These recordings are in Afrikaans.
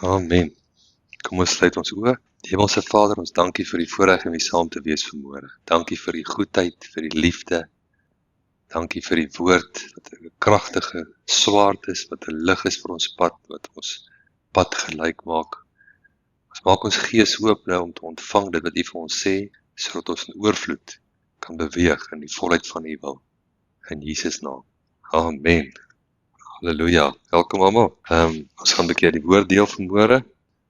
Amen. Kom ons sluit ons oë. Hemelse Vader, ons dankie vir die voorreg om hier saam te wees vanmôre. Dankie vir die goedheid, vir die liefde. Dankie vir die woord, wat 'n kragtige swaard is, wat 'n lig is vir ons pad, wat ons pad gelyk maak. Ons maak ons gees oop nou om te ontvang dit wat U vir ons sê, sodat ons in oorvloed kan beweeg in die volheid van U wil. In Jesus naam. Amen. Halleluja. Welkom almal. Ons gaan 'n bietjie die woord deel vanmôre.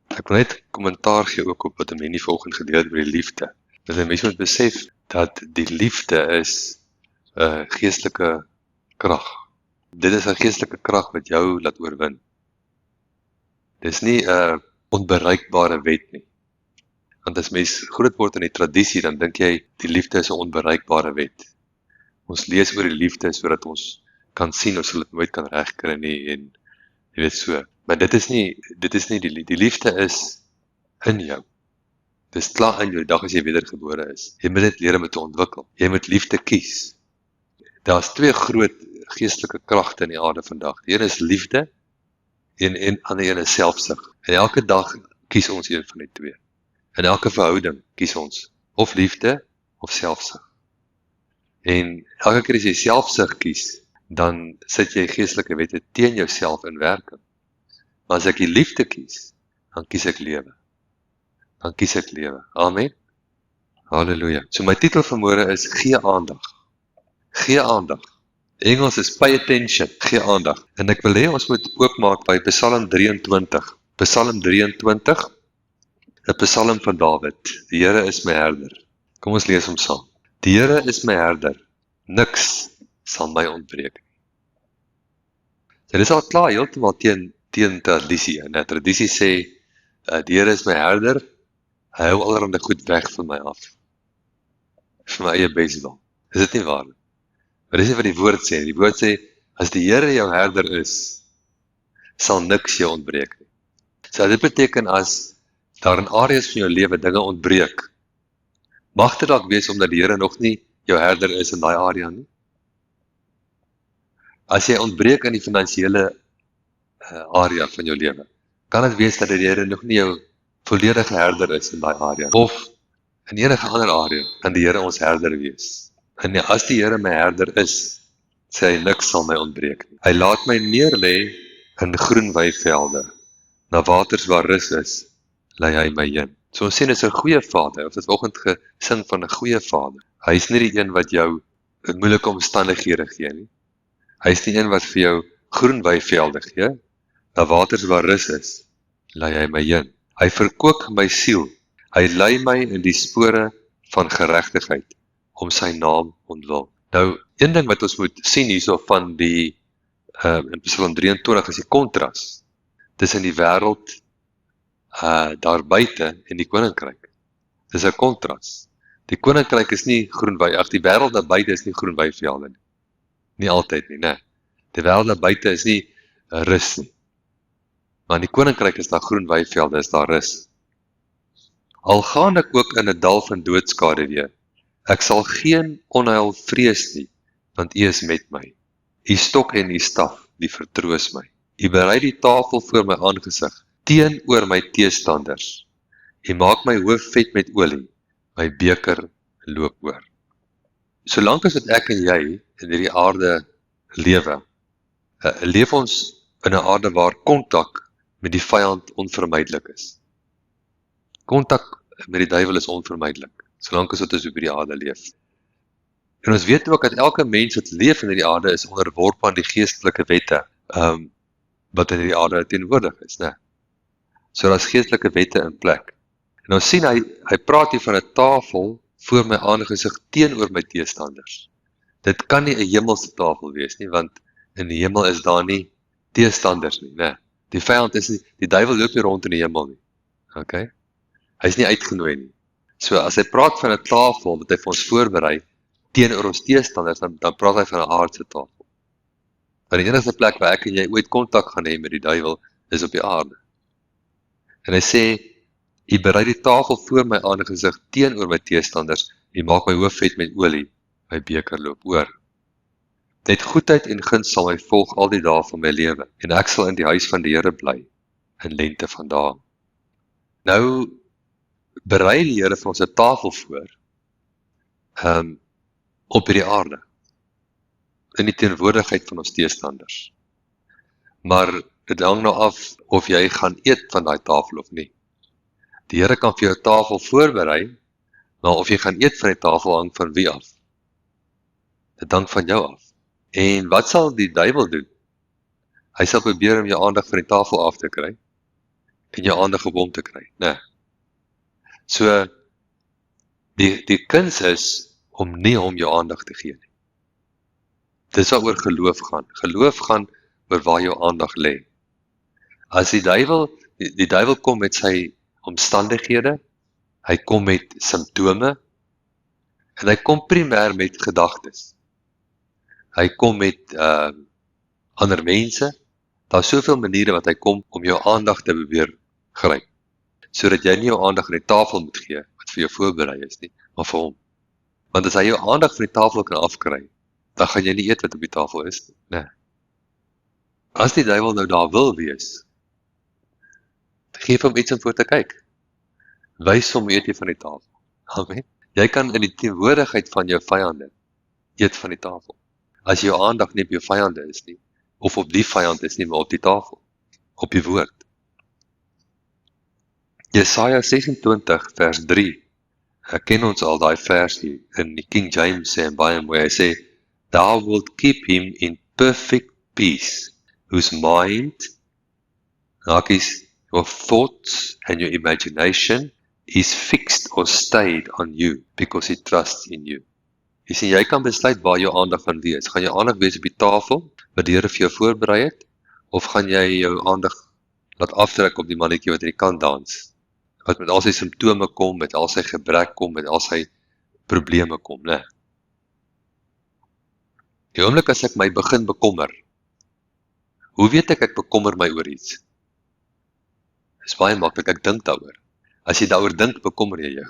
Ek wil net kommentaar gee ook op wat Amenie vanoggend gedeel het oor die liefde. Dat 'n mens moet besef dat die liefde is 'n geestelike krag. Dit is 'n geestelike krag wat jou laat oorwin. Dis nie 'n onbereikbare wet nie. Want as mens groot word in die tradisie, dan dink jy die liefde is 'n onbereikbare wet. Ons lees oor die liefde sodat ons kan sien ons sal dit nooit kan regkry nie en jy weet so. Maar dit is nie die liefde is in jou. Dis klaar in jou die dag as jy wedergebore is. Jy moet dit leer om te ontwikkel. Jy moet liefde kies. Daar's twee groot geestelike kragte in die aarde vandag. Die een is liefde en ander een is selfsug. En elke dag kies ons een van die twee. In elke verhouding kies ons of liefde of selfsug. En elke keer as jy selfsug kies, dan sit jy geestelike wette teen jouself in werking. Maar as ek die liefde kies, dan kies ek lewe. Dan kies ek lewe. Amen. Halleluja. So my titel vanmôre is gee aandag. Gee aandag. Engels is pay attention. Gee aandag. En ek wil hê ons moet oopmaak by Psalm 23. Psalm 23, 'n Psalm van Dawid. Die Here is my herder. Kom ons lees hom saam. Die Here is my herder. Niks sal my ontbreek. So dit is al klaar heeltemal teen tradisie. En tradisie sê, die Here is my herder, hy hou allerhande goed weg van my af. Vir my eie beswil. Is dit nie waar nie? Maar dis nie wat die woord sê. Die woord sê, as die Here jou herder is, sal niks jou ontbreek nie. So dit beteken as daar in areas van jou lewe dinge ontbreek, mag dit dalk wees omdat die Here nog nie jou herder is in daai area nie. As jy ontbreek in die finansiële area van jou lewe, kan dit wees dat die Here nog nie jou volledige herder is in daai area, of in enige ander area, kan die Here ons herder wees. En as die Here my herder is, sê hy niks sal my ontbreek nie. Hy laat my neerlê in groen weivelde, na waters waar rus is, lei hy my heen. So ons sê dit is 'n goeie Vader, ons het vanoggend gesing van 'n goeie Vader. Hy is nie die een wat jou in moeilike omstandighede gee nie. Hy is die een wat vir jou groen weivelde gee, na waters waar rus is, lei hy my heen. Hy verkoop my siel, hy lei my in die spore van geregtigheid, om sy naam ontwil. Nou, een ding wat ons moet sien hierso van die, in Psalm 23 is die kontras, tussen die wêreld, daar buite en die koninkryk. Dis 'n kontras. Die koninkryk is nie groen die wêreld daar buite is nie groen weivelde nie. Nie altyd nie, né? Die wêreld daar buite is nie rus nie. Maar in die koninkryk is daar groen weivelde, is daar rus. Al gaan ek ook in 'n dal van doodskade, ek sal geen onheil vrees nie, want U is met my. U stok en U staf, die vertroos my. U berei die tafel voor my aangesig, teenoor my teestanders. U maak my hoof vet met olie, my beker loop oor. Solank as wat ek en jy in hierdie aarde lewe, leef ons in 'n aarde waar kontak met die vyand onvermydelik is. Kontak met die duiwel is onvermydelik, solank as wat ons op hierdie aarde leef. En ons weet ook dat elke mens wat leef in hierdie aarde is onderworpe aan die geestelike wette, wat in hierdie aarde teenwoordig is, né? So daar's geestelike wette in plek. En ons sien hy praat hier van 'n tafel voor my aangesig teenoor my teestanders. Dit kan nie 'n hemelse tafel wees nie, want in die hemel is daar nie teestanders nie, né? Die vyand is nie, die duiwel loop nie rond in die hemel nie. Okay? Hy is nie uitgenooi nie. So as hy praat van 'n tafel wat hy vir ons voorberei teenoor ons teestanders, dan praat hy van 'n aardse tafel. Maar die enigste plek waar ek en jy ooit kontak gaan hê met die duiwel is op die aarde. En hy sê, U berei die tafel voor my aangesig teenoor my teestanders, U maak my hoof vet met olie, my beker loop oor. Net goedheid en guns sal my volg al die dae van my lewe, en ek sal in die huis van die Here bly, in lente van dae. Nou, berei die Here vir ons 'n tafel voor, op hierdie aarde, in die teenwoordigheid van ons teestanders. Maar dit hang nou af of jy gaan eet van daai tafel of nie. Die Here kan vir jou 'n tafel voorberei, maar of jy gaan eet van die tafel hang van wie af? Dit hang van jou af. En wat sal die duiwel doen? Hy sal probeer om jou aandag van die tafel af te kry, en jou aandag op hom te kry, né? So, die kuns is om nie hom jou aandag te gee nie. Dis waaroor geloof gaan. Geloof gaan oor waar jou aandag lê. As die duiwel kom met sy omstandighede, hy kom met simptome, en hy kom primêr met gedagtes. Hy kom met ander mense. Daar is soveel maniere wat hy kom om jou aandag te probeer gryp, sodat jy nie jou aandag aan die tafel moet gee, wat vir jou voorberei is nie, maar vir hom. Want as hy jou aandag van die tafel kan afkry, dan gaan jy nie eet wat op die tafel is nie. Nee. As die duiwel nou daar wil wees, geef hom iets om voor te kyk. Wys hom eet jy van die tafel. Amen. Jy kan in die teenwoordigheid van jou vyande eet van die tafel. As jou aandag nie op jou vyande is nie, of op die vyand is nie, maar op die tafel, op die woord. Jesaja 26 vers 3, ek ken ons al daai vers hier, in die King James sê en baie mooi, hy sê, Thou wilt keep him in perfect peace, whose mind, your thoughts and your imagination is fixed or stayed on you, because he trusts in you. Jy sien, jy kan besluit waar jou aandag gaan wees. Gaan jou aandag wees op die tafel, wat die Here vir jou voorberei het, of gaan jy jou aandag laat aftrek op die mannetjie wat in die kant dans, wat met al sy simptome kom, met al sy gebrek kom, met al sy probleme kom, né? Die oomblik as ek my begin bekommer, hoe weet ek bekommer my oor iets? Dis baie maklik, ek dink daaroor. As jy daaroor dink, bekommer jy jou.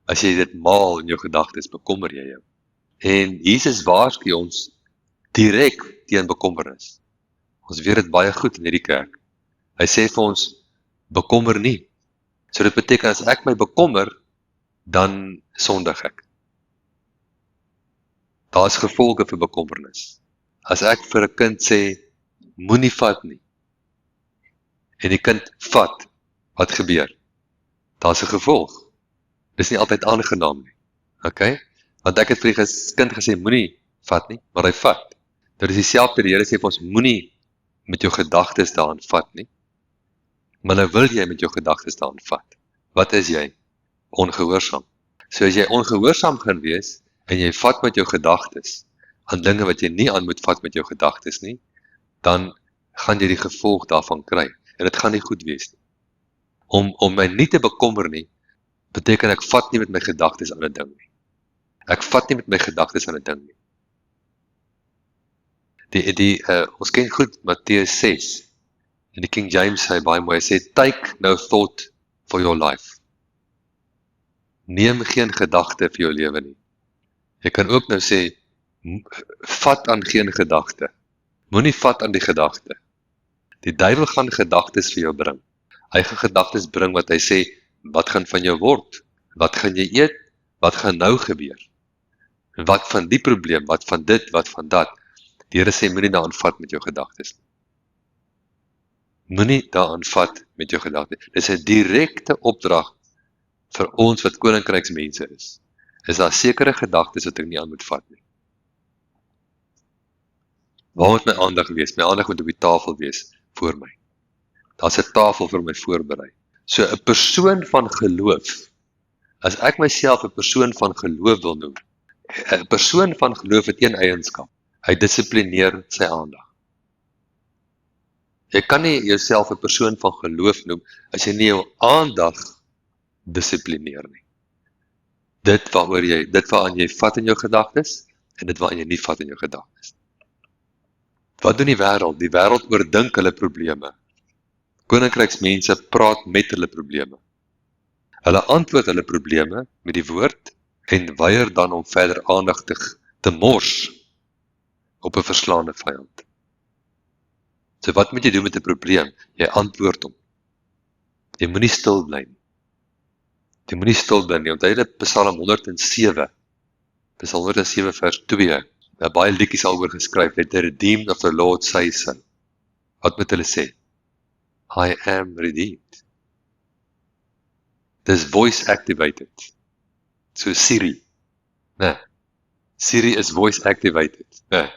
As jy dit maal in jou gedagtes, bekommer jy jou. En Jesus waarsku ons direk teen bekommernis. Ons weet dit baie goed in hierdie kerk. Hy sê vir ons, bekommer nie. So dit beteken, as ek my bekommer, dan sondig ek. Daar is gevolge vir bekommernis. As ek vir 'n kind sê, moenie vat nie, en die kind vat, wat gebeur? Daar is 'n gevolg. Dis nie altyd aangenaam nie. Okay? Want ek het vir die kind gesê, moenie vat nie, maar hy vat. Dit is dieselfde, die Here sê vir ons, moenie met jou gedagtes daaraan vat nie. Maar nou wil jy met jou gedagtes daaraan vat. Wat is jy? Ongehoorsaam. So as jy ongehoorsaam gaan wees, en jy vat met jou gedagtes, aan dinge wat jy nie aan moet vat met jou gedagtes nie, dan gaan jy die gevolg daarvan kry. En dit gaan nie goed wees nie. Om my nie te bekommer nie, beteken ek vat nie met my gedagtes aan 'n ding nie. Ek vat nie met my gedagtes aan 'n ding nie. Ons ken goed Matteus 6, en die King James sê baie mooi, hy sê, take no thought for your life. Neem geen gedagte vir jou lewe nie. Jy kan ook nou sê, vat aan geen gedagte. Moenie vat aan die gedagte. Die duiwel gaan gedagtes vir jou bring. Hy gaan gedagtes bring wat hy sê, wat gaan van jou word? Wat gaan jy eet? Wat gaan nou gebeur? Wat van die probleem? Wat van dit? Wat van dat? Die Here sê, moenie daaraan vat met jou gedagtes. Moenie daaraan vat met jou gedagtes. Dit is 'n direkte opdrag vir ons wat koninkryksmense is. Is daar sekere gedagtes wat ek nie aan moet vat nie. Waar moet my aandag wees? My aandag moet op die tafel wees voor my. Daar's 'n tafel vir my voorberei. So 'n persoon van geloof, as ek myself 'n persoon van geloof wil noem, 'n persoon van geloof het een eienskap, hy dissiplineer sy aandag. Jy kan nie jouself 'n persoon van geloof noem, as jy nie jou aandag dissiplineer nie. Dit waaraan jy vat in jou gedagtes, en dit waaraan jy nie vat in jou gedagtes. Wat doen die wêreld? Die wêreld oordink hulle probleme. Koninkryksmense praat met hulle probleme. Hulle antwoord hulle probleme met die woord, en weier dan om verder aandag te mors op 'n verslaande vyand. So wat moet jy doen met 'n probleem? Jy antwoord hom. Jy moenie stil bly nie. Jy moenie stil bly nie. Onthou dit Psalm 107. Psalm 107 vers 2. Daar baie liedjies daaroor geskryf. Let the redeemed of the Lord say so. Wat moet hulle sê? I am redeemed. Dis voice activated. So Siri. Nee. Siri is voice activated. Nee.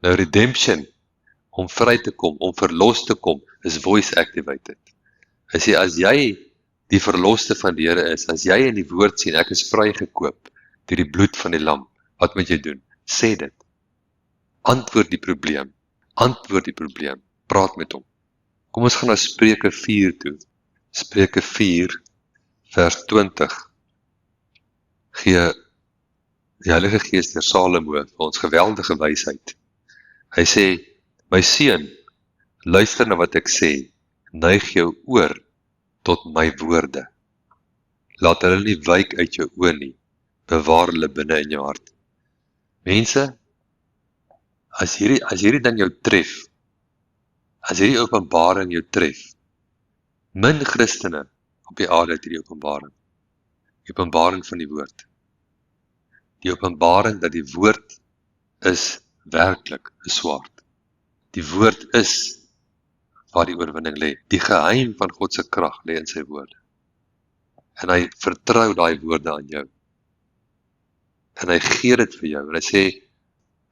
Nou redemption, om vry te kom, om verlos te kom, is voice activated. As jy die verloste van die Here is, as jy in die woord sien, ek is vrygekoop deur die bloed van die lam, wat moet jy doen? Sê dit. Antwoord die probleem. Antwoord die probleem. Praat met hom. Kom ons gaan na Spreuke 4 toe. Spreuke 4 vers 20. Gee die Heilige Gees deur Salomo vir ons geweldige wysheid. Hy sê, my seun, luister na wat ek sê, neig jou oor tot my woorde. Laat hulle nie wyk uit jou oë nie, bewaar hulle binne in jou hart. Mense, as hierdie ding jou tref, as hierdie openbaring jou tref, min Christene op die aarde het hierdie openbaring. Die openbaring van die woord. Die openbaring dat die woord is werklik 'n swaard. Die woord is waar die oorwinning lê. Die geheim van God se krag lê in sy woorde. En hy vertrou daai woorde aan jou. En hy gee dit vir jou. En hy sê,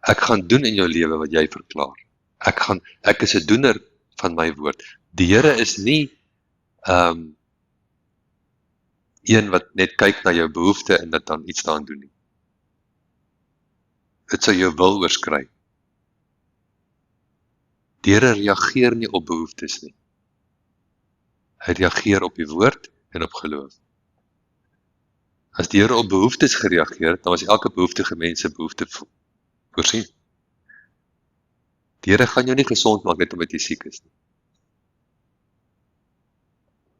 ek gaan doen in jou lewe wat jy verklaar. Ek is 'n doener van my woord. Die Here is nie een wat net kyk na jou behoefte en dit dan iets daaraan doen nie. Dit sou jou wil oorskry. Die Here reageer nie op behoeftes nie. Hy reageer op die woord en op geloof. As die Here op behoeftes gereageer het, dan was elke behoeftige mens se behoefte voorsien. Die Here gaan jou nie gesond maak net omdat jy siek is nie.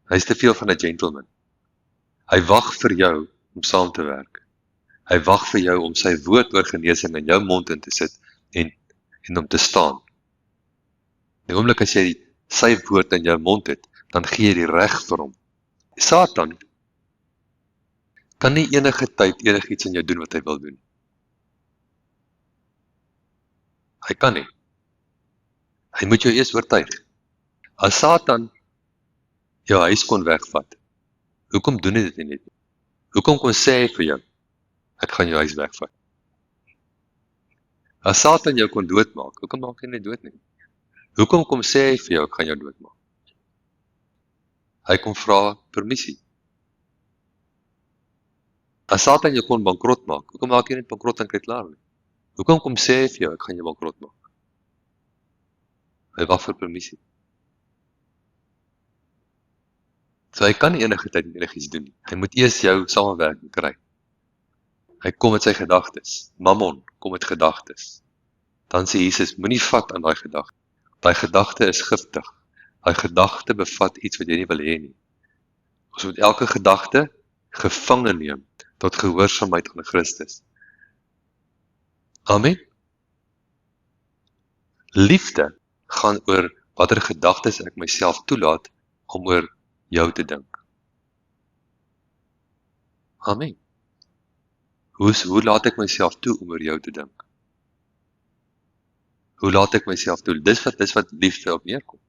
Hy is te veel van 'n gentleman. Hy wag vir jou om saam te werk. Hy wag vir jou om sy woord oor genesing in jou mond in te sit en om te staan. Die oomblik as jy sy woord in jou mond het, dan gee jy die reg vir hom. Satan kan nie enige tyd enigiets in jou doen wat hy wil doen. Hy kan nie. Hy moet jou eers oortuig. As Satan jou huis kon wegvat, hoekom doen hy dit nie net? Hoekom kon sê hy vir jou, ek gaan jou huis wegvat? As Satan jou kon doodmaak, hoekom maak hy nie dood nie? Hoekom kom sê hy vir jou, ek gaan jou doodmaak? Hy kom vra permissie. As Satan jou kon bankrot maak, hoekom maak jy net bankrot en kry klaar nie? Hoekom kom sê hy vir jou, ek gaan jou bankrot maak? Hy wag vir permissie. So hy kan nie enige tyd enigiets doen nie. Hy moet eers jou samewerking kry. Hy kom met sy gedagtes. Mammon kom met gedagtes. Dan sê Jesus, moenie vat aan daai gedagte. Daai gedagte is giftig. Daai gedagte bevat iets wat jy nie wil hê nie. Ons moet elke gedagte gevange neem tot gehoorsaamheid aan Christus. Amen. Liefde gaan oor watter gedagtes ek myself toelaat om oor jou te dink. Amen. Hoe laat ek myself toe om oor jou te dink? Hoe laat ek myself toe? Dis wat liefde op neerkom.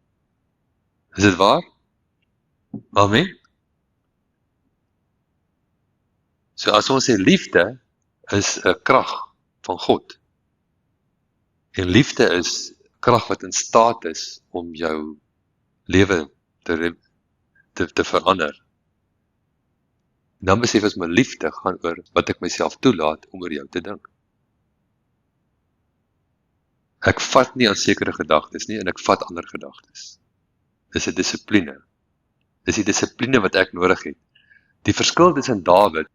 Is dit waar? Amen. So as ons sê liefde is 'n krag van God. En liefde is krag wat in staat is om jou lewe te verander. Dan besef as my liefde gaan oor wat ek myself toelaat om oor jou te dink. Ek vat nie aan sekere gedagtes nie en ek vat ander gedagtes. Dis 'n dissipline. Dis die dissipline wat ek nodig het. Die verskil tussen Dawid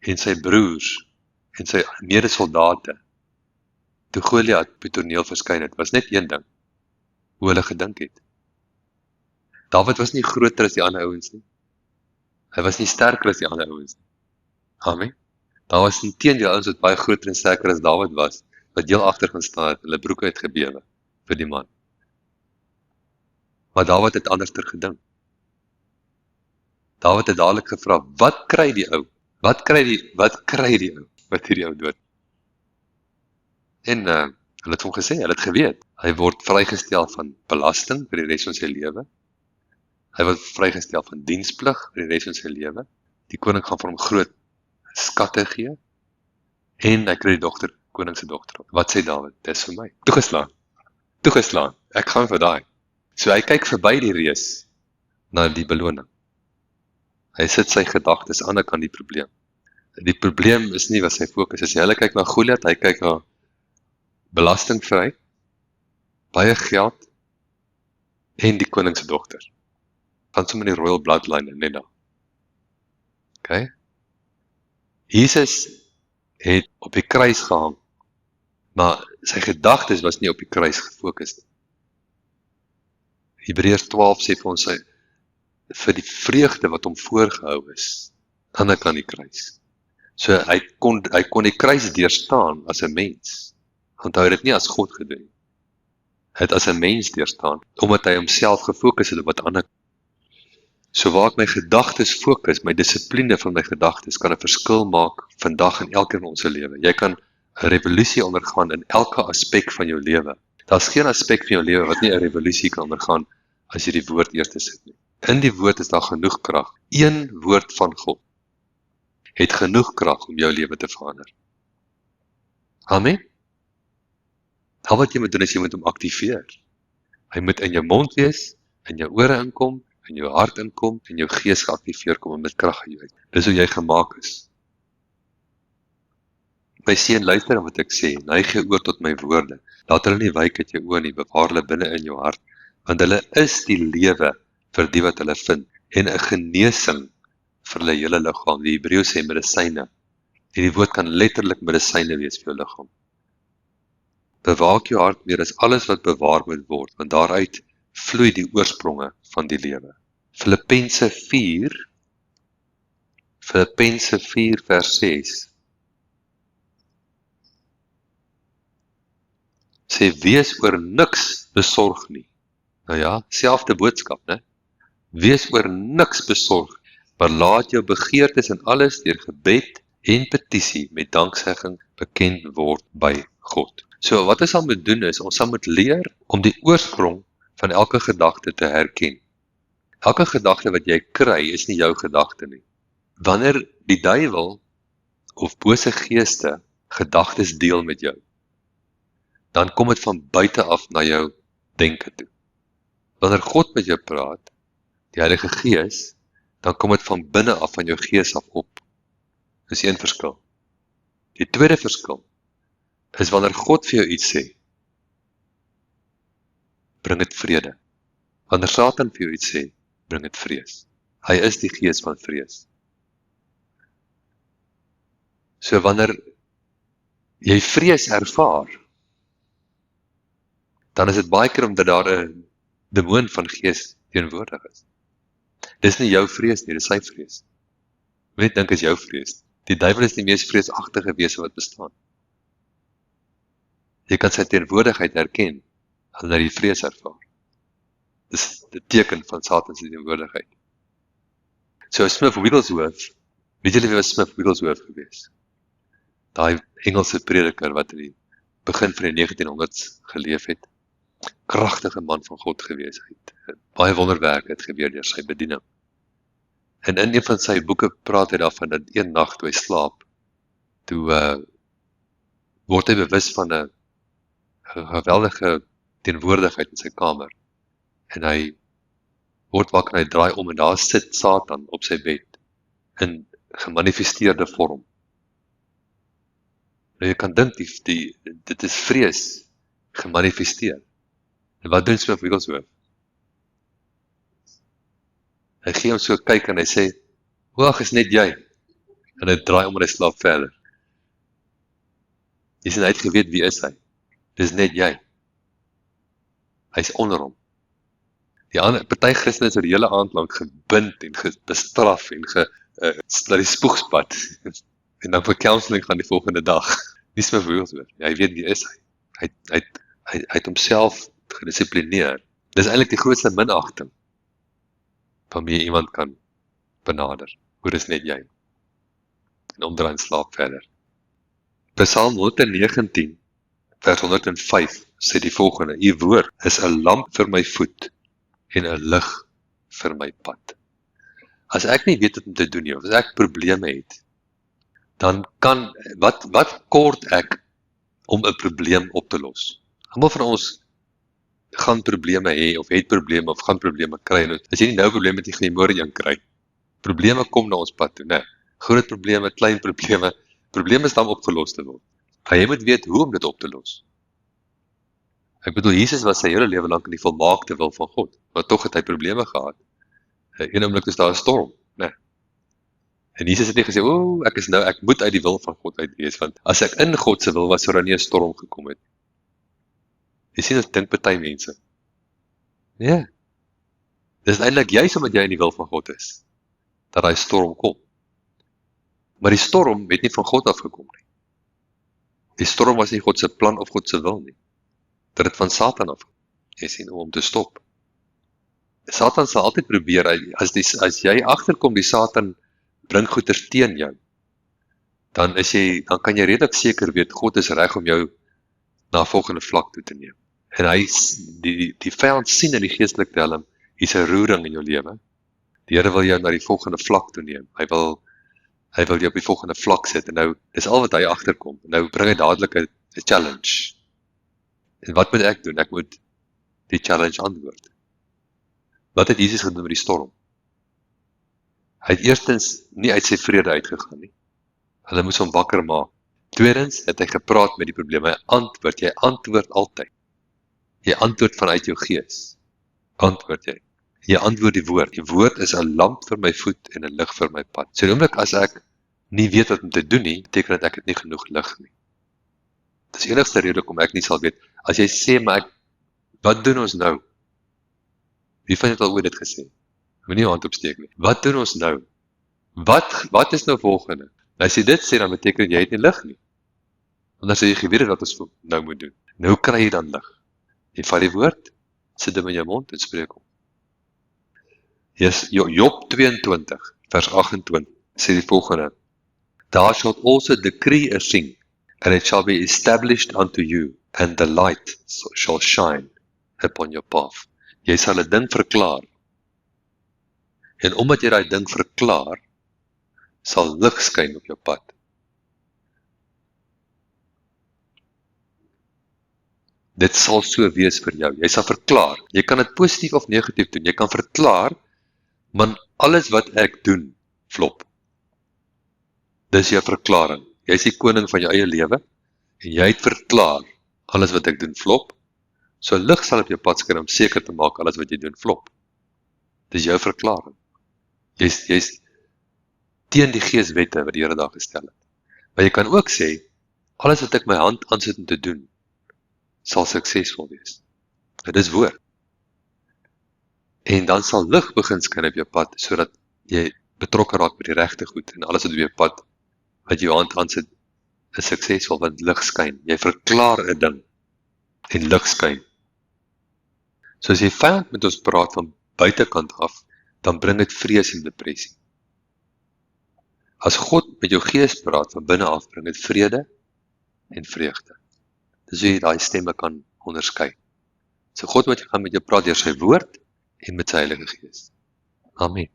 en sy broers en sy medesoldate toe Goliat op die toneel verskyn het, was net een ding, hoe hulle gedink het. Dawid was nie groter as die ander ouens nie. Hy was nie sterker as die ander ouens nie. Amen. Daar was nie teen die ouens wat baie groter en sterker as Dawid was, wat heel agter gaan staan het, hulle broeke het gebewe vir die man. Maar Dawid het anders gedink. Dawid het dadelik gevra, wat kry die ou? Wat kry die ou? Wat hierdie ou dood? En hulle het hom gesê, hulle het geweet, hy word vrygestel van belasting vir die res van sy lewe. Hy word vrygestel van diensplig vir die res van sy lewe. Die koning gaan vir hom groot skatte gee. En hy kry die koning se dogter. Wat sê Dawid? Dis vir my. Toegeslaan. Ek gaan vir daai. So hy kyk verby die reus na die beloning. Hy sit sy gedagtes aan die kant die probleem. Die probleem is nie wat sy fokus is. Hulle kyk na Goliat, hy kyk na belastingvry, baie geld en die koning se dogter. Gaan sommer die royal bloodline net daar. Okay? Jesus het op die kruis gehang, maar sy gedagtes was nie op die kruis gefokus nie. Hebreërs 12 sê vir ons, vir die vreugde wat hom voorgehou is, aan die kant die kruis. So hy kon die kruis deurstaan as 'n mens. Onthou dit nie as God gedoen. Hy het as 'n mens deurstaan, omdat hy homself gefokus het op wat ander. So waar ek my gedagtes fokus, my dissipline van my gedagtes kan 'n verskil maak vandag en elke in ons lewe. Jy kan 'n revolusie ondergaan in elke aspek van jou lewe. Daar's geen aspek van jou lewe wat nie 'n revolusie kan ondergaan as jy die woord eers sit nie. In die woord is daar genoeg krag. Een woord van God het genoeg krag om jou lewe te verander. Amen. Al wat jy moet doen is jy moet hom aktiveer. Hy moet in jou mond wees, in jou ore inkom, in jou hart inkom, en jou gees geaktiveer kom en met krag uit jou uit. Dis hoe jy gemaak is. My seun, luister na wat ek sê, neig jou oor tot my woorde. Laat hulle nie wyk uit jou oë nie, bewaar hulle binne in jou hart, want hulle is die lewe vir die wat hulle vind, en 'n genesing vir hulle hele liggaam. Die Hebreëus sê medisyne. En die woord kan letterlik medisyne wees vir jou liggaam. Bewaak jou hart meer as alles wat bewaar moet word, want daaruit vloei die oorspronge van die lewe. Filippense 4 vers 6 sê, wees oor niks besorg nie. Nou ja, selfde boodskap, né? Wees oor niks besorg, maar laat jou begeertes en alles deur gebed en petisie met danksegging bekend word by God. So wat ons sal moet doen is, ons sal moet leer om die oorsprong van elke gedagte te herken. Elke gedagte wat jy kry is nie jou gedagte nie. Wanneer die duiwel of bose geeste gedagtes deel met jou, dan kom dit van buite af na jou denke toe. Wanneer God met jou praat, die Heilige Gees, dan kom dit van binne af van jou gees af op. Dis een verskil. Die tweede verskil is wanneer God vir jou iets sê, bring dit vrede. Wanneer Satan vir jou iets sê, bring dit vrees. Hy is die gees van vrees. So wanneer jy vrees ervaar, dan is dit baie keer omdat daar 'n demoon van gees teenwoordig is. Dis nie jou vrees nie, dis sy vrees. Net dink is jou vrees. Die duiwel is die mees vreesagtige wese wat bestaan. Jy kan sy teenwoordigheid herken wanneer jy vrees ervaar. Dis die teken van Satan se teenwoordigheid. So Smith Wigglesworth, weet julle wie was Smith Wigglesworth gewees? Daai Engelse prediker wat in die begin van die 1900s geleef het. Kragtige man van God gewees het. Baie wonderwerke het gebeur deur sy bediening. En in een van sy boeke praat hy daarvan dat een nag toe hy slaap, toe word hy bewus van 'n geweldige teenwoordigheid in sy kamer. En hy word wakker en hy draai om en daar sit Satan op sy bed in gemanifesteerde vorm. Nou jy kan dink dit is vrees gemanifesteer. En wat doen Smith Wigglesworth? Hy gee hom so kyk en hy sê, wag, is net jy. En hy draai om en hy slaap verder. Jy sien, hy het geweet wie is hy. Dis net jy. Hy is onder hom. Die ander, party Christene is oor die hele aand lank gebind en bestraf en na die spoegspad. En dan vir counseling gaan die volgende dag. Nie Smith Wigglesworth. Hy weet wie is hy. Hy het homself gedisiplineer Dis eintlik die grootste minagting waarmee jy iemand kan benader. Hoe is net jy? En omdraai en slaap verder. Psalm 119 vers 105 sê die volgende: U woord is 'n lamp vir my voet en 'n lig vir my pad. As ek nie weet wat om te doen nie, of as ek probleme het, dan kan, wat kort ek om 'n probleem op te los? Almal van ons gaan probleme hê, of het probleme, of gaan probleme kry. En as jy nie nou probleme het, jy gaan jy môre een kry. Probleme kom na ons pad toe, né? Groot probleme, klein probleme. Probleme is dan opgelos te word. Maar jy moet weet hoe om dit op te los. Ek bedoel, Jesus was sy hele lewe lank in die volmaakte wil van God, maar tog het hy probleme gehad. Een oomblik is daar 'n storm, né? En Jesus het nie gesê, ek moet uit die wil van God uit wees, want as ek in God se wil was, sou daar nie 'n storm gekom het. Jy sien, dit dink party mense. Nee. Dis eintlik juis omdat jy in die wil van God is, dat daai storm kom. Maar die storm het nie van God afgekom nie. Die storm was nie God se plan of God se wil nie. Dit het van Satan af. Jy sien, om te stop. Satan sal altyd probeer, as jy agterkom die Satan bring goeders teen jou, dan kan jy redelik seker weet, God is reg om jou na 'n volgende vlak toe te neem. En die vyand sien in die geestelike helm, hier's 'n roering in jou lewe. Die Here wil jou na die volgende vlak toe neem. Hy wil jou op die volgende vlak sit, en nou, dis al wat hy agterkom. Nou bring hy dadelik 'n challenge. En wat moet ek doen? Ek moet die challenge antwoord. Wat het Jesus gedoen met die storm? Hy het eerstens nie uit sy vrede uitgegaan nie. Hulle moes hom wakker maak. Tweedens het hy gepraat met die probleme. Jy antwoord altyd. Jy antwoord vanuit jou gees. Antwoord jy. Jy antwoord die woord. Die woord is 'n lamp vir my voet en 'n lig vir my pad. So die oomblik as ek nie weet wat om te doen nie, beteken dat ek het nie genoeg lig nie. Dis die enigste rede hoekom ek nie sal weet. As jy sê, maar wat doen ons nou? Wie van julle het al ooit dit gesê? Moenie jou hand opsteek nie. Wat doen ons nou? Wat is nou volgende? As jy dit sê, dan beteken jy het nie lig nie. Want as jy geweet het wat ons nou moet doen, nou kry jy dan lig. Jy vat die woord, sit dit in jou mond en spreek hom. Job 22 vers 28 sê die volgende: Thou shalt also decree a thing, and it shall be established unto you, and the light shall shine upon your path. Jy sal 'n ding verklaar. En omdat jy daai ding verklaar, sal lig skyn op jou pad. Dit sal so wees vir jou. Jy sal verklaar. Jy kan dit positief of negatief doen. Jy kan verklaar, maar alles wat ek doen, flop. Dis jou verklaring. Jy is die koning van jou eie lewe, en jy het verklaar, alles wat ek doen, flop. So lig sal op jou pad skyn om seker te maak, alles wat jy doen, flop. Dis jou verklaring. Jy's teen die geeswette wat die Here daar gestel het. Maar jy kan ook sê, alles wat ek my hand aansit om te doen, sal suksesvol wees. Dit is woord. En dan sal lig begin skyn op jou pad, sodat jy betrokke raak met die regte goed, en alles wat op jou pad, wat jou hand aansit, is suksesvol, want lig skyn. Jy verklaar 'n ding, en lig skyn. So as jy vyand met ons praat van buitekant af, dan bring dit vrees en depressie. As God met jou gees praat van binne af, bring dit vrede en vreugde. Dis hoe jy daai stemme kan onderskei. So God gaan met jou praat deur sy woord en met sy Heilige Gees. Amen.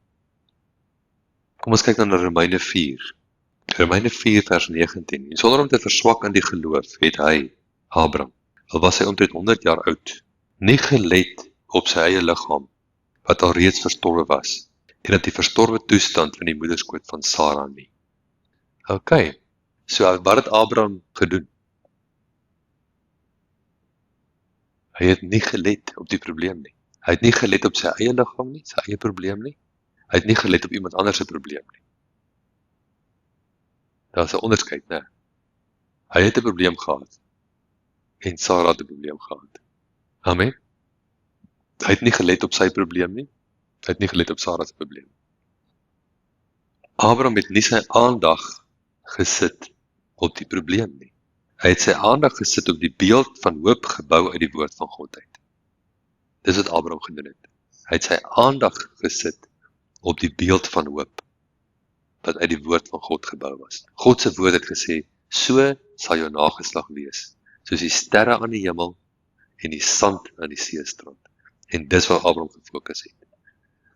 Kom ons kyk dan na Romeine 4. Romeine 4 vers 19. En sonder om te verswak in die geloof, het hy, Abraham, al was hy omtrent 100 jaar oud, nie gelet op sy eie liggaam, wat al reeds verstorwe was, en op die verstorwe toestand van die moederskoot van Sara nie. Ok, so wat het Abraham gedoen? Hy het nie gelet op die probleem nie. Hy het nie gelet op sy eie liggaam nie, sy eie probleem nie. Hy het nie gelet op iemand anders se probleem nie. Daar is 'n onderskeid, né? Hy het 'n probleem gehad, en Sara het 'n probleem gehad. Amen. Hy het nie gelet op sy probleem nie. Hy het nie gelet op Sara se probleem. Abraham het nie sy aandag gesit op die probleem nie. Hy het sy aandag gesit op die beeld van hoop gebou uit die woord van God uit. Dis wat Abraham gedoen het. Hy het sy aandag gesit op die beeld van hoop, wat uit die woord van God gebou was. God se woord het gesê, so sal jou nageslag wees, soos die sterre aan die hemel en die sand aan die seestrand. En dis waar Abraham gefokus het.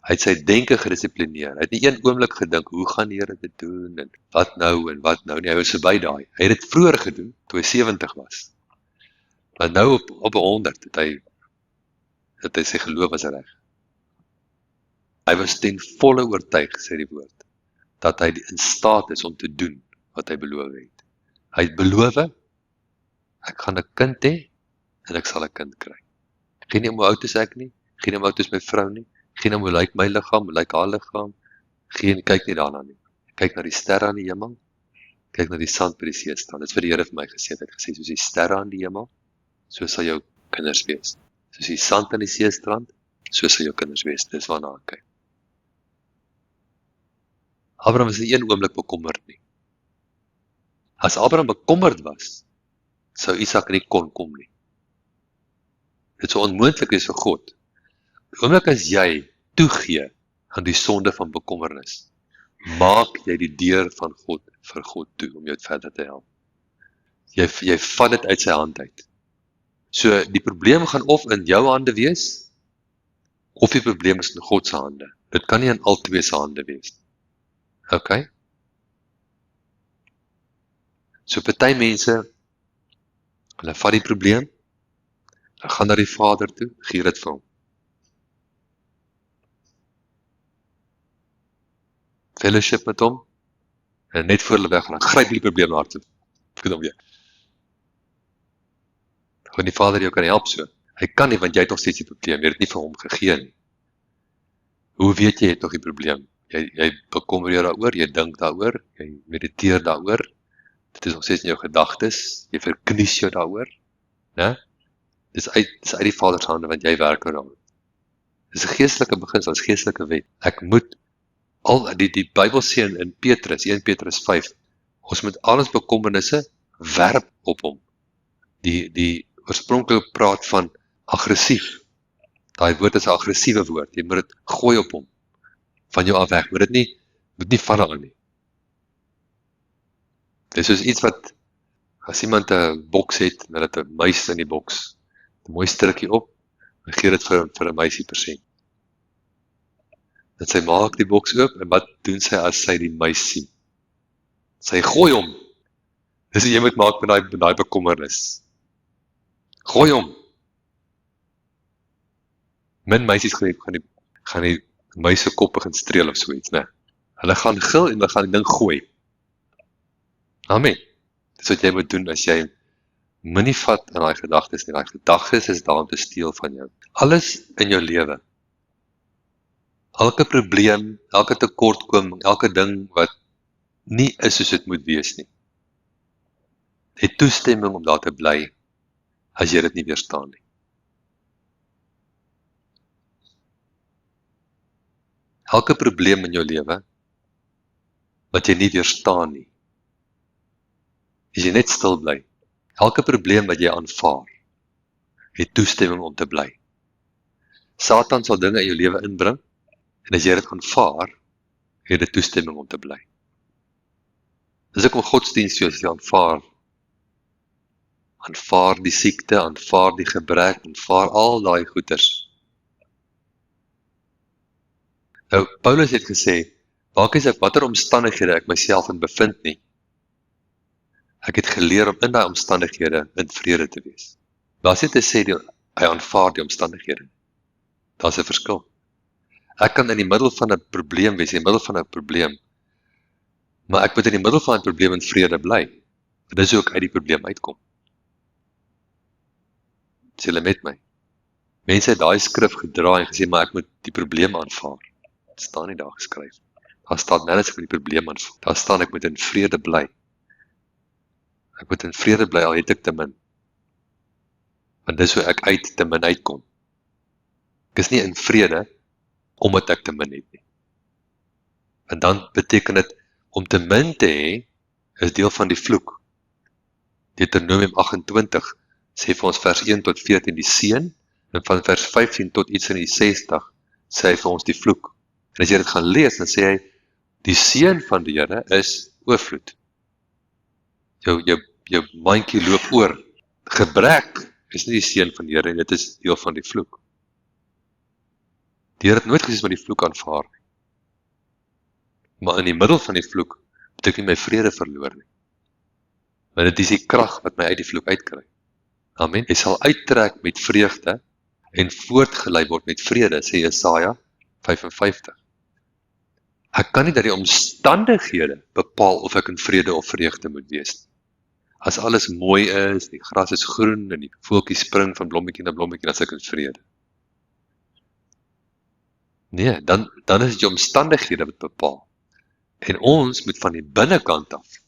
Hy het sy denke gedisiplineer. Hy het nie een oomblik gedink, hoe gaan die Here dit doen, en wat nou, nie. Hy was verby daai. Hy het dit vroeër gedoen, toe hy 70 was. Maar nou op 100 het hy sy geloof was reg. Hy was ten volle oortuig, sê die woord, dat hy in staat is om te doen wat hy beloof het. Hy het beloof, ek gaan 'n kind hê, en ek sal 'n kind kry. Geen om hoe oud is ek nie, geen om hoe oud is my vrou nie, geen om hoe lyk my liggaam, hoe lyk haar liggaam, kyk nie daarna nie. Kyk na die sterre aan die hemel, kyk na die sand by die seestrand. Dit is vir die Here vir my gesê, hy het gesê, soos die sterre aan die hemel, so sal jou kinders wees. Soos die sand aan die seestrand, so sal jou kinders wees. Dis waarna ek kyk. Abraham is nie een oomblik bekommerd nie. As Abraham bekommerd was, sou Isak nie kon kom nie. Dit sou onmoontlik is vir God. Die oomblik as jy toegee aan die sonde van bekommernis, maak jy die deur van God vir God toe om jou verder te help. Jy vat dit uit sy hand uit. So die probleem gaan of in jou hande wees, of die probleem is in God se hande. Dit kan nie in al twee se hande wees. Okay? So party mense, hulle vat die probleem, hulle gaan na die Vader toe, gee dit vir hom. Fellowship met hom, en net voor hulle weg, dan gryp die probleem naar toe. Goed om weer. Want die Vader jou kan help so. Hy kan nie, want jy het nog steeds die probleem, jy het nie vir hom gegee nie. Hoe weet jy het nog die probleem? Jy bekommer jou daaroor, jy dink daaroor, jy mediteer daaroor, dit is nog steeds in jou gedagtes, jy verknies jou daaroor, né? Dis uit die Vader se hande, want jy werk daaroor. Dis 'n geestelike beginsel, dis geestelike wet. Ek moet al die Bybel sê in Petrus, 1 Petrus 5, ons moet al ons bekommernisse werp op hom. Die oorspronklik praat van aggressief. Daai woord is 'n aggressiewe woord. Jy moet dit gooi op hom. Van jou af weg. Moet nie van aan nie. Dit is soos iets wat, as iemand 'n boks het, en het 'n muis in die boks, 'n mooi strukkie op, en gee dit vir 'n muisie persent. Dat sy maak die boks oop, en wat doen sy as sy die muis sien? Sy gooi hom. Dis wat jy moet maak met daai bekommernis. Gooi hom. Min meisies gaan die muise kop begin streel of so iets, né? Hulle gaan gil en hulle gaan die ding gooi. Amen. Dis wat jy moet doen as jy minie vat in daai gedagtes nie. Daai gedagtes is daar om te steel van jou. Alles in jou lewe. Elke probleem, elke tekortkoming, elke ding wat nie is soos dit moet wees nie. Het toestemming om daar te bly, as jy dit nie weerstaan nie. Elke probleem in jou lewe, wat jy nie weerstaan nie, as jy net stil bly, elke probleem wat jy aanvaar, het toestemming om te bly. Satan sal dinge in jou lewe inbring, en as jy dit aanvaar, het dit toestemming om te bly. Dis ook om godsdienst as jy aanvaar die siekte, aanvaar die gebrek, aanvaar al daai goeters. Nou, Paulus het gesê, maak nie saak watter omstandighede ek myself in bevind nie. Ek het geleer om in daai omstandighede in vrede te wees. Maar as jy te sê, hy aanvaar die omstandighede. Daar's 'n verskil. Ek kan in die middel van 'n probleem wees, in die middel van 'n probleem, maar ek moet in die middel van 'n probleem in vrede bly. Dis hoe ek uit die probleem uitkom. Is julle met my? Mense het daai skrif gedraai en gesê, maar ek moet die probleem aanvaar. Dit staan nie daar geskryf. Daar staan nergens ek moet die probleem aanvaar. Daar staan ek moet in vrede bly. Ek moet in vrede bly, al het ek te min. Want dis hoe ek te min uitkom. Ek is nie in vrede, omdat ek te min het nie. En dan beteken dit, om te min te hê, is deel van die vloek. Deuteronomium 28 sê vir ons vers 1 tot 14, die seën En van vers 15 tot iets in die 60 sê hy vir ons die vloek. En as jy dit gaan lees, dan sê hy, die seën van die Here is oorvloed. Jou mandjie loop oor. Gebrek is nie die seën van die Here, en dit is deel van die vloek. Die Here het nooit gesê met die vloek aanvaar nie. Maar in die middel van die vloek moet ek nie my vrede verloor nie. Want dit is die krag wat my uit die vloek uitkry. Amen. Jy sal uittrek met vreugde en voortgelei word met vrede, sê Jesaja 55. Ek kan nie dat die omstandighede bepaal of ek in vrede of vreugde moet wees. As alles mooi is, die gras is groen en die voeltjies spring van blommetjie na blommetjie, dan is ek in vrede. Nee, dan is dit die omstandighede wat bepaal. En ons moet van die binnekant af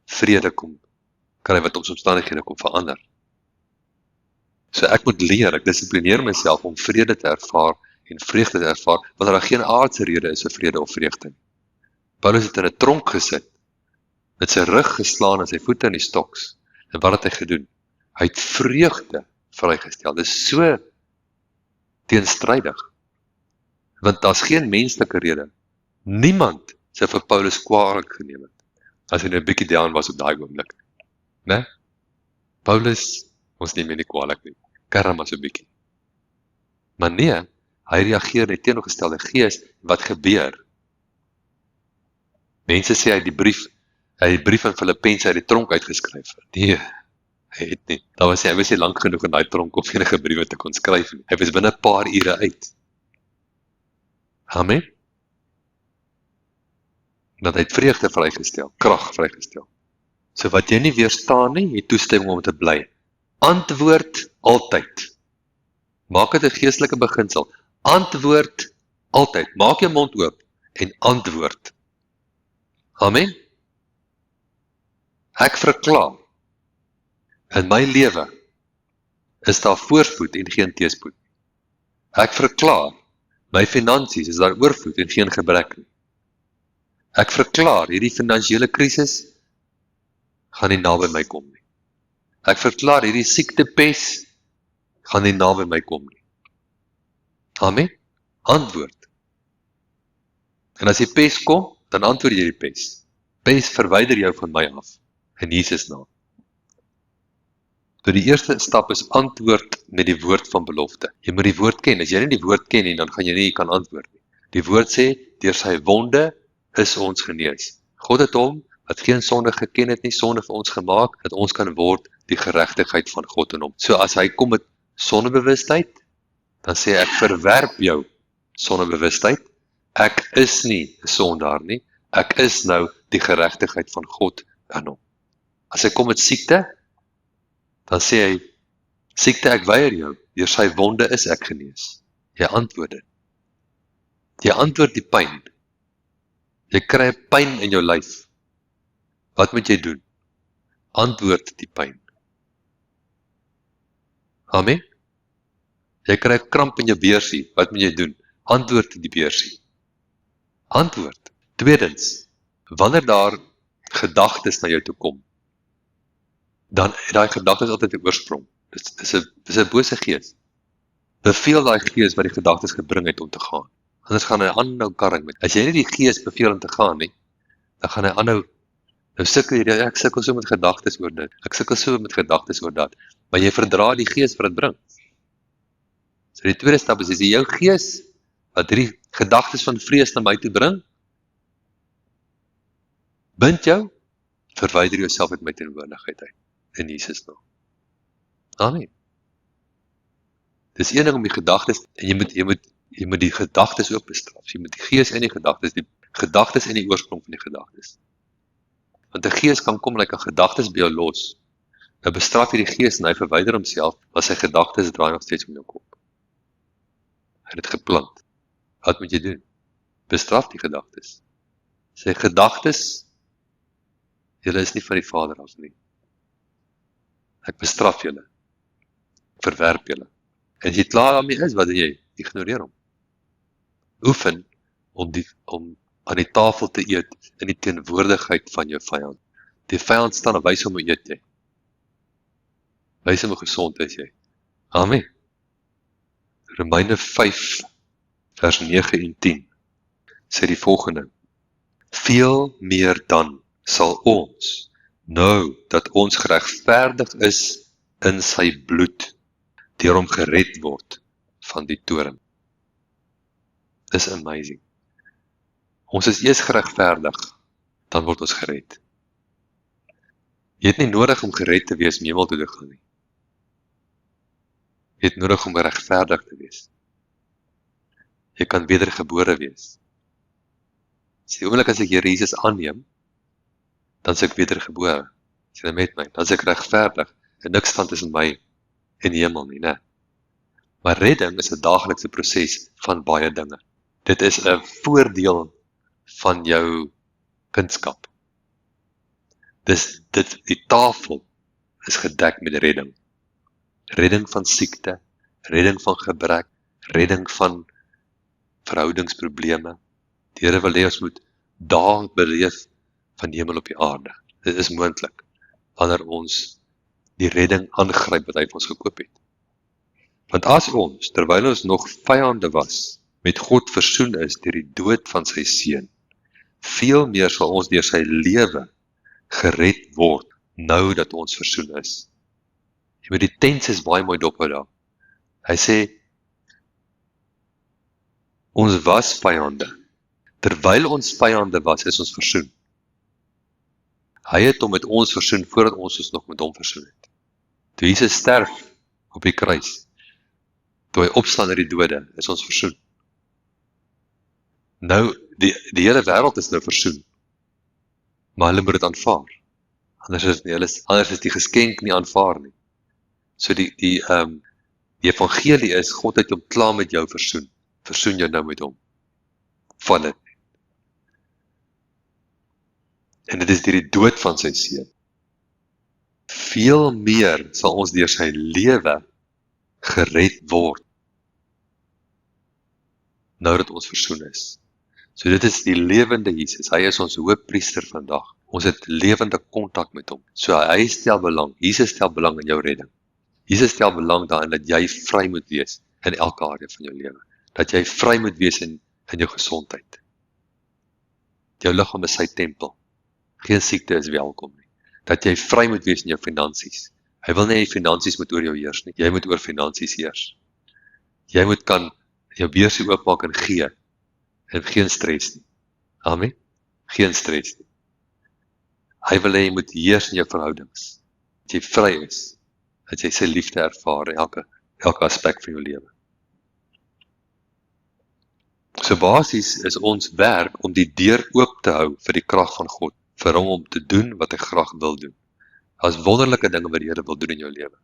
vrede kom kry wat ons omstandighede kom verander. So ek moet leer, ek dissiplineer myself om vrede te ervaar en vreugde te ervaar, want daar geen aardse rede is vir vrede of vreugde. Paulus het in 'n tronk gesit, met sy rug geslaan en sy voete in die stoks. En wat het hy gedoen? Hy het vreugde vrygestel. Dit is so teenstrydig. Want daar's geen menslike rede. Niemand sou vir Paulus kwaadlik geneem het, as hy nou 'n bietjie down was op daai oomblik. Né? Paulus, ons neem nie kwaadlik nie. Kerm maar so 'n bietjie. Maar nee, hy reageer net teenoorgestelde gees. Wat gebeur? Mense sê hy het die brief van Filippense uit die tronk uitgeskryf. Nee, hy het nie. Daar was hy was nie lank genoeg in daai tronk om enige briewe te kon skryf nie. Hy was binne 'n paar ure uit. Amen. Dat hy het vreugde vrygestel, krag vrygestel. So wat jy nie weerstaan nie, jy toestemming om te bly. Antwoord altyd. Maak dit 'n geestelike beginsel. Antwoord altyd. Maak jou mond oop en antwoord. Amen. Ek verklaar, in my lewe is daar voorspoed en geen teëspoed. Ek verklaar, my finansies is daar oorvloed en geen gebrek nie. Ek verklaar, hierdie finansiële krisis gaan nie naby my kom nie. Ek verklaar, hierdie siektepes gaan nie naby my kom nie. Amen. Antwoord. En as die pes kom, dan antwoord jy die pes. Pes verwyder jou van my af, in Jesus naam. So die eerste stap is antwoord met die woord van belofte. Jy moet die woord ken. As jy nie die woord ken nie, dan gaan jy nie kan antwoord nie. Die woord sê, deur sy wonde is ons genees. God het hom, wat geen sonde geken het nie, sonde vir ons gemaak, dat ons kan word die geregtigheid van God in hom. So as hy kom met sondebewustheid, dan sê ek verwerp jou sondebewustheid. Ek is nie 'n sondaar nie. Ek is nou die geregtigheid van God in hom. As hy kom met siekte, dan sê hy, siekte ek weier jou, deur sy wonde is ek genees. Jy antwoord dit. Jy antwoord die pyn. Jy kry pyn in jou lyf. Wat moet jy doen? Antwoord die pyn. Amen. Jy kry kramp in jou beursie. Wat moet jy doen? Antwoord die beursie. Antwoord. Tweedens, wanneer daar gedagtes na jou toe kom, dan het daai gedagtes altyd 'n oorsprong. Dis 'n bose gees. Beveel daai gees wat die gedagtes gebring het om te gaan. Anders gaan hy aanhou karring met. As jy nie die gees beveel om te gaan nie, dan gaan hy aanhou. Nou sukkel jy, ek sukkel so met gedagtes oor dit. Ek sukkel so met gedagtes oor dat. Maar jy verdra die gees wat dit bring. So die tweede stap is jou gees wat hierdie gedagtes van vrees na my toe bring. Bind jou, verwyder jouself uit my teenwoordigheid uit. In Jesus naam. Amen. Dis een ding om die gedagtes, en jy moet die gedagtes ook bestraf. Jy moet die gees en die gedagtes en die oorsprong van die gedagtes. Want 'n gees kan kom en hy kan gedagtes by jou los. Nou bestraf jy die gees en hy verwyder homself, maar sy gedagtes draai nog steeds om jou kop. Hy het dit geplant. Wat moet jy doen? Bestraf die gedagtes. Sy gedagtes, julle is nie van die Vader af nie. Ek bestraf julle. Verwerp julle. En as jy klaar daarmee is, wat doen jy? Ignoreer hom. Oefen om aan die tafel te eet in die teenwoordigheid van jou vyand. Die vyand staan en wys hom hoe eet jy. Wys hom hoe gesond is jy. Amen. Romeine 5, vers 9 en 10, sê die volgende: Veel meer dan sal ons, nou dat ons geregverdig is in sy bloed, deur hom gered word van die toorn. Dis amazing. Ons is eers geregverdig, dan word ons gered. Jy het nie nodig om gered te wees om hemel toe te gaan nie. Jy het nodig om regverdig te wees. Jy kan wedergebore wees. As die oomblik as ek Here Jesus aanneem, dan is ek wedergebore. Is jy met my? Dan is ek regverdig en niks van tussen my en die hemel nie, né? Maar redding is 'n daaglikse proses van baie dinge. Dit is 'n voordeel van jou kindskap. Die tafel is gedek met redding. Redding van siekte, redding van gebrek, redding van verhoudingsprobleme. Die Here wil hê ons moet daag beleef van die hemel op die aarde. Dit is moontlik wanneer ons die redding aangryp wat hy vir ons gekoop het. Want as ons, terwyl ons nog vyande was, met God versoen is deur die dood van sy seun, veel meer sal ons deur sy lewe gered word, nou dat ons versoen is. Jy moet die tense baie mooi dophou daar. Hy sê, ons was vyande. Terwyl ons vyande was, is ons versoen. Hy het hom met ons versoen, voordat ons nog met hom versoen het. Toe Jesus sterf op die kruis, toe hy opstaan uit die dode, is ons versoen. Nou, die hele wêreld is nou versoen, maar hulle moet dit aanvaar. Anders is die geskenk nie aanvaar nie. So die evangelie is, God het hom klaar met jou versoen. Versoen jou nou met hom. Van dit. En dit is deur die dood van sy seun. Veel meer sal ons deur sy lewe gered word, nou dat ons versoen is. So dit is die lewende Jesus. Hy is ons hoëpriester vandag. Ons het lewende kontak met hom. So hy stel belang, Jesus stel belang in jou redding. Jesus stel belang daarin dat jy vry moet wees in elke area van jou lewe. Dat jy vry moet wees in jou gesondheid. Jou liggaam is sy tempel. Geen siekte is welkom nie. Dat jy vry moet wees in jou finansies. Hy wil nie finansies moet oor jou heers nie. Jy moet oor finansies heers. Jy moet kan jou beursie oopmaak en gee. En geen stres nie. Amen. Geen stres nie. Hy wil hê jy moet heers in jou verhoudings. Dat jy vry is. Dat jy sy liefde ervaar in elke aspek van jou lewe. So basies is ons werk om die deur oop te hou vir die krag van God, vir hom om te doen wat hy graag wil doen. Daar's wonderlike dinge wat die Here wil doen in jou lewe.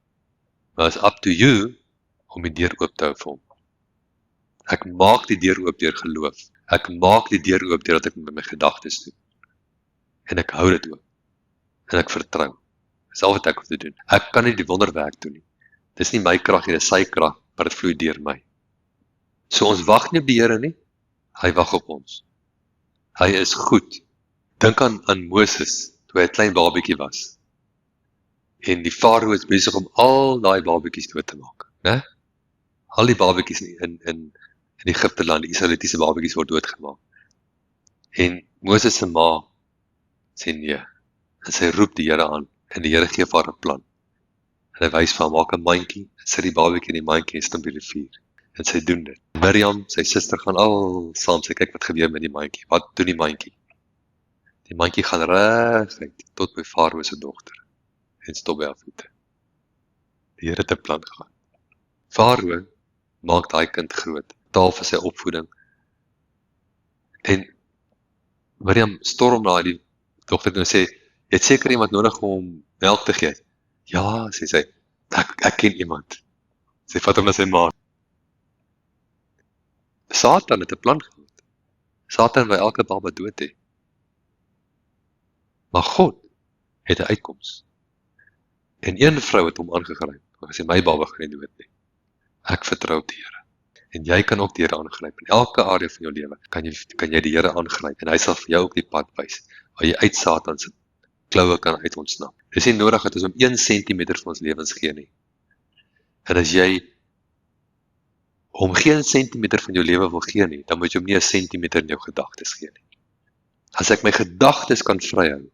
Maar it's up to you om die deur oop te hou vir hom. Ek maak die deur oop deur geloof. Ek maak die deur oop deurdat ek met my gedagtes doen. En ek hou dit oop. En ek vertrou. Dis al wat ek hoef te doen. Ek kan nie die wonderwerk doen nie. Dis nie my krag nie, dis sy krag, maar dit vloei deur my. So ons wag nie op die Here nie, hy wag op ons. Hy is goed. Dink aan Moses, toe hy 'n klein babietjie was. En die farao is besig om al daai babietjies dood te maak, né? Al die babietjies in Egipte land, die Israelitiese babietjies word doodgemaak. En Moses se ma sê nee. En sy roep die Here aan, en die Here gee vir haar 'n plan. En hy wys vir haar, maak 'n mandjie, sit die babietjie in die mandjie en stamp die rivier. En sy doen dit. Miriam, sy suster, gaan al saam, sy kyk wat gebeur met die mandjie. Wat doen die mandjie? Die mandjie gaan reguit tot by Farao se dogter en stop by haar voete. Die Here het 'n plan gehad. Farao maak daai kind groot, taal vir sy opvoeding. En Miriam storm na die dogter en sê, jy het seker iemand nodig om melk te gee. Ja, sê sy, ek ken iemand. Sy vat hom na sy ma. Satan het 'n plan gehad. Satan wil elke baba dood hê. Maar God het 'n uitkoms. En een vrou het hom aangegryp. Hy sê, my baba gaan nie dood nie. Ek vertrou op die Here. En jy kan ook die Here aangryp. In elke area van jou lewe kan jy die Here aangryp. En hy sal vir jou ook die pad wys, waar jy uit Satan se kloue kan uit ontsnap. Dis nie nodig dat ons om 1 sentimeter van ons lewens gee nie. En as jy Om geen sentimeter van jou lewe wil gee nie, dan moet jy hom nie 'n sentimeter in jou gedagtes gee nie. As ek my gedagtes kan vryhou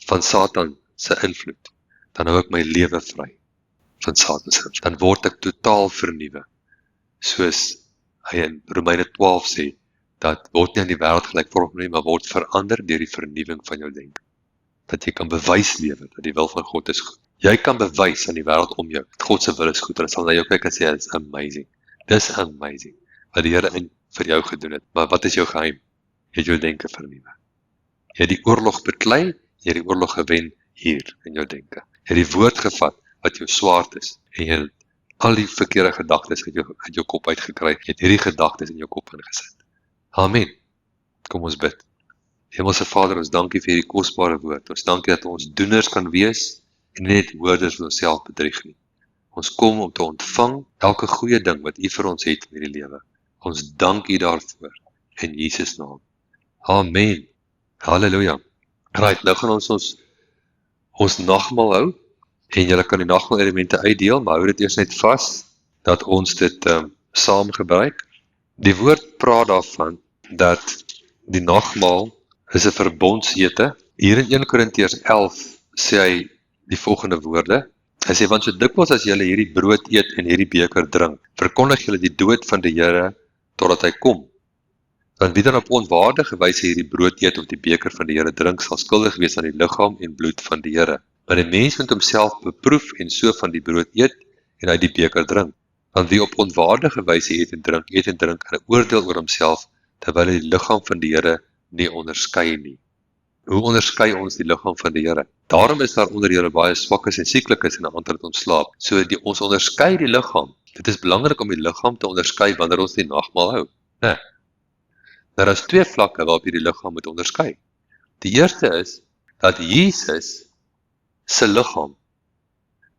van Satan se invloed, dan hou ek my lewe vry van Satan se invloed. Dan word ek totaal vernuwe. Soos hy in Romeine 12 sê, dat word nie aan die wêreld gelykvormig nie, maar word verander deur die vernuwing van jou denke. Dat jy kan bewys lewe, dat die wil van God is goed. Jy kan bewys aan die wêreld om jou, dat God se wil is goed, en sal na jou kyk en sê, it's amazing. Dis amazing, wat die Here vir jou gedoen het. Maar wat is jou geheim? Jy het jou denke vernuwe. Jy het die oorlog beklei, jy het die oorlog gewen hier in jou denke. Jy het die woord gevat, wat jou swaard is, en jy het al die verkeerde gedagtes uit jou kop uitgekry, jy het hierdie gedagtes in jou kop ingesit. Amen. Kom ons bid. Hemelse Vader, ons dankie vir hierdie kosbare woord. Ons dankie dat ons doeners kan wees en nie net woorders wat onsself bedrieg nie. Ons kom om te ontvang elke goeie ding wat U vir ons het in hierdie lewe. Ons dank U daarvoor in Jesus naam. Amen. Halleluja. Right, nou gaan ons nagmaal hou en julle kan die nagmaal elemente uitdeel, maar hou dit eers net vas dat ons dit saam gebruik. Die woord praat daarvan dat die nagmaal is 'n verbondsete. Hier in 1 Korintiërs 11 sê hy die volgende woorde. Hy sê, want so dikwels as julle hierdie brood eet en hierdie beker drink, verkondig julle die dood van die Here totdat hy kom. Dan wie dan op onwaardige wyse hierdie brood eet of die beker van die Here drink, sal skuldig wees aan die liggaam en bloed van die Here. Maar die mens moet homself beproef en so van die brood eet en uit die beker drink. Want wie op onwaardige wyse eet en drink en 'n oordeel oor homself, terwyl hy die liggaam van die Here nie onderskei nie. Hoe onderskei ons die liggaam van die Here? Daarom is daar onder julle baie swakkes en sieklikes en 'n ander het ontslaap. So ons onderskei die liggaam. Dit is belangrik om die liggaam te onderskei wanneer ons die nagmaal hou. Nee. Daar is 2 vlakke waarop jy die liggaam moet onderskei. Die eerste is dat Jesus se liggaam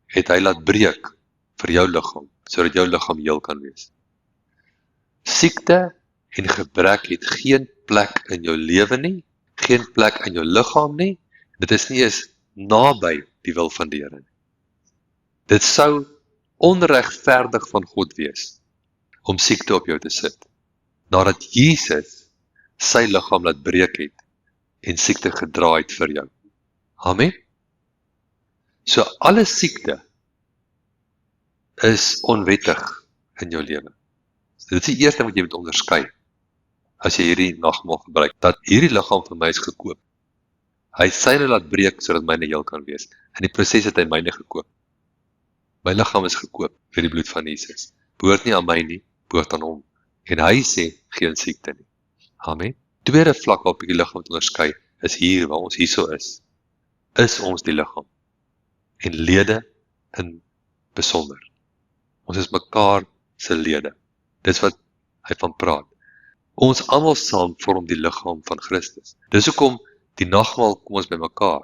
het hy laat breek vir jou liggaam, sodat jou liggaam heel kan wees. Siekte en gebrek het geen plek in jou lewe nie, geen plek in jou liggaam nie. Dit is nie eens naby die wil van die Here nie. Dit sou onregverdig van God wees om siekte op jou te sit, nadat Jesus sy liggaam laat breek het en siekte gedra het vir jou. Amen. So alle siekte is onwettig in jou lewe. Dit is die eerste wat jy moet onderskei as jy hierdie nagmaal gebruik, dat hierdie liggaam van my is gekoop. Hy het syne laat breek sodat myne heel kan wees. In die proses het hy myne gekoop. My liggaam is gekoop vir die bloed van Jesus. Behoort nie aan my nie, behoort aan hom. En hy sê geen siekte nie. Amen. Tweede vlak waarop ek die liggaam moet onderskei is hier waar ons hierso is. Is ons die liggaam en lede in besonder. Ons is mekaar se lede. Dis wat hy van praat. Ons almal saam vorm die liggaam van Christus. Dis hoekom die nagmaal kom ons by mekaar.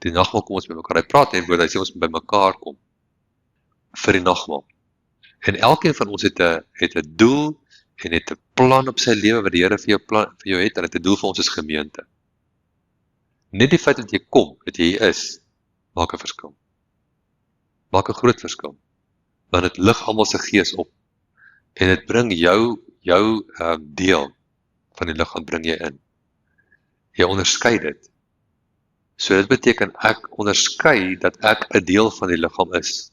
Die nagmaal kom ons by mekaar. Hy praat en hy sê ons moet by mekaar kom vir die nagmaal. En elkeen van ons het 'n doel en het 'n plan op sy lewe wat die Here vir jou het, en het 'n doel vir ons as gemeente. Net die feit dat jy kom, dat jy hier is, maak 'n verskil. Maak 'n groot verskil. Want dit lig almal se gees op. En dit bring jou deel van die liggaam bring jy in. Jy onderskei dit. So dit beteken ek onderskei dat ek 'n deel van die liggaam is.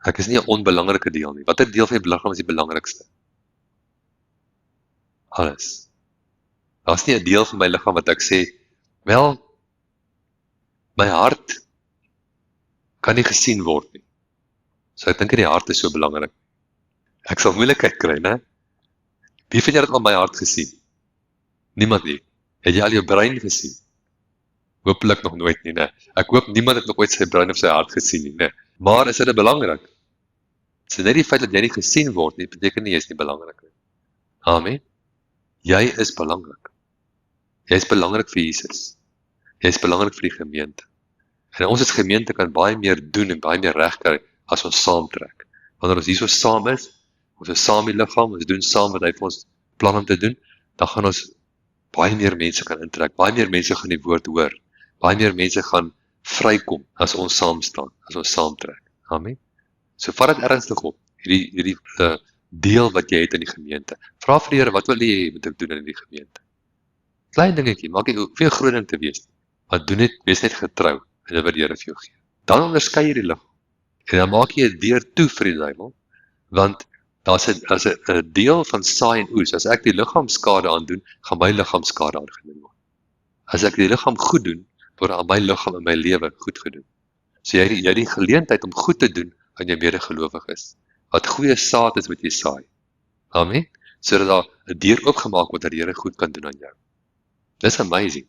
Ek is nie 'n onbelangrike deel nie. Watter deel van die liggaam is die belangrikste? Alles. Daar's nie 'n deel van my liggaam wat ek sê, wel, my hart kan nie gesien word nie. So ek dink die hart is so belangrik. Ek sal moeilikheid kry, né? Wie van julle het al my hart gesien? Niemand nie. Het jy al jou brein gesien? Hoopelik nog nooit nie, né? Ek hoop niemand het nog ooit sy brein of sy hart gesien nie, né? Maar is dit belangrik? So net die feit dat jy nie gesien word nie, beteken nie jy is nie belangrik nie. Amen. Jy is belangrik. Jy is belangrik vir Jesus. Jy is belangrik vir die gemeente. En ons as gemeente kan baie meer doen en baie meer reg kry as ons saamtrek. Wanneer ons hierso saam is, ons is saam die liggaam, ons doen saam wat hy vir ons plan om te doen, dan gaan ons baie meer mense kan intrek, baie meer mense gaan die woord hoor, baie meer mense gaan vrykom as ons saam staan, as ons saamtrek. Amen. So vat dit ernstig op. hierdie deel wat jy het in die gemeente. Vra vir die Here, wat wil jy moet ek doen in die gemeente? Klein dingetjie, maak nie hoef nie 'n groot ding te wees. Maar doen net, wees net getrou in dit wat die Here vir jou gee. Dan onderskei jy die liggaam. En dan maak jy 'n deur toe vir die duiwel, want daar's 'n deel van saai en oes. As ek die liggaam skade aandoen, gaan my liggaam skade aangedoen word. As ek die liggaam goed doen, word aan my liggaam in my lewe goed gedoen. So jy het die geleentheid om goed te doen aan jou medegelowig is. Wat goeie saad is wat jy saai. Amen. Sodat daar 'n deur oopgemaak word dat die Here goed kan doen aan jou. Dis amazing.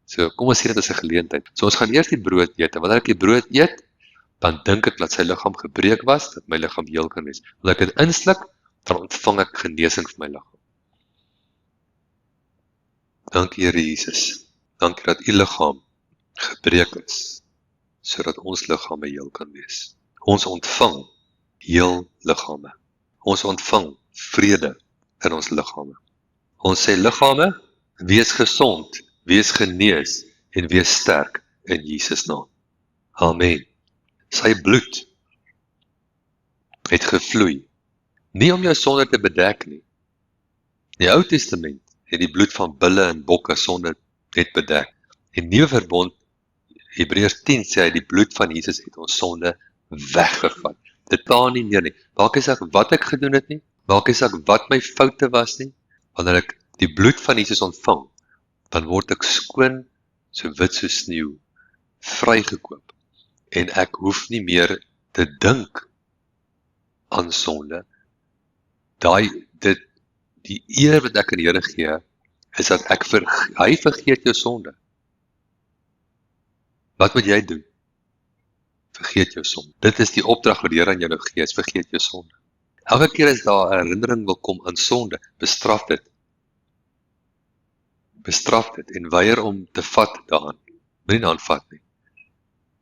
So kom ons sien dit as 'n geleentheid. So ons gaan eers die brood eet. En wanneer ek die brood eet, dan dink ek dat sy liggaam gebreek was, dat my liggaam heel kan wees. Wanneer ek dit insluk, dan ontvang ek genesing vir my liggaam. Dankie Here Jesus. Dankie dat u liggaam gebreek is, sodat ons liggame heel kan wees. Ons ontvang heel liggame. Ons ontvang vrede in ons liggame. Ons sê liggame, wees gesond, wees genees en wees sterk in Jesus naam. Amen. Sy bloed het gevloei, nie om jou sonde te bedek nie. In die Ou Testament het die bloed van bulle en bokke sonde net bedek. In die Nuwe Verbond, Hebreërs 10 sê hy, die bloed van Jesus het ons sonde weggevat. Dit taan nie meer nie. Maak nie saak wat ek gedoen het nie, maak nie saak wat my foute was nie. Wanneer ek die bloed van Jesus ontvang, dan word ek skoon, so wit so sneeu, vrygekoop. En ek hoef nie meer te dink aan sonde. Die eer wat ek aan die Here gee, is dat hy vergeet jou sonde. Wat moet jy doen? Vergeet jou sonde. Dit is die opdrag wat die Here aan jou nou gee, is vergeet jou sonde. Elke keer as daar 'n herinnering wil kom aan sonde, bestraf dit. Bestraf dit en weier om te vat daaraan. Moenie daaraan vat nie.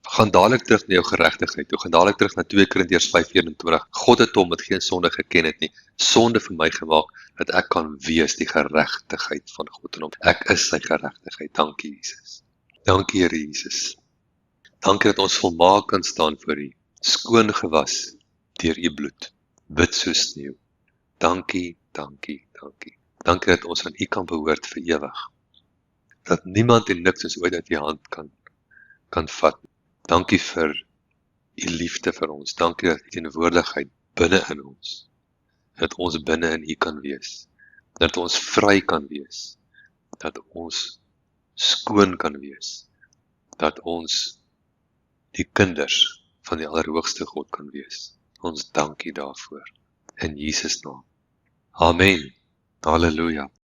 Gaan dadelik terug na jou geregtigheid toe, gaan dadelik terug na 2 Korintiërs 5:21. God het hom met geen sonde geken het nie, sonde vir my gemaak, dat ek kan wees die geregtigheid van God in hom. Ek is sy geregtigheid. Dankie Jesus. Dankie Here Jesus. Dankie dat ons volmaak kan staan voor U, skoon gewas deur U bloed, wit soos sneeu. Dankie, dankie, dankie. Dankie dat ons aan U kan behoort vir ewig. Dat niemand en niks ons ooit uit U hand kan vat. Dankie vir U liefde vir ons. Dankie dat U teenwoordigheid binne in ons. Dat ons binne in U kan wees. Dat ons vry kan wees. Dat ons skoon kan wees. Dat ons die kinders van die Allerhoogste God kan wees. Ons dankie daarvoor. In Jesus naam. Amen. Halleluja.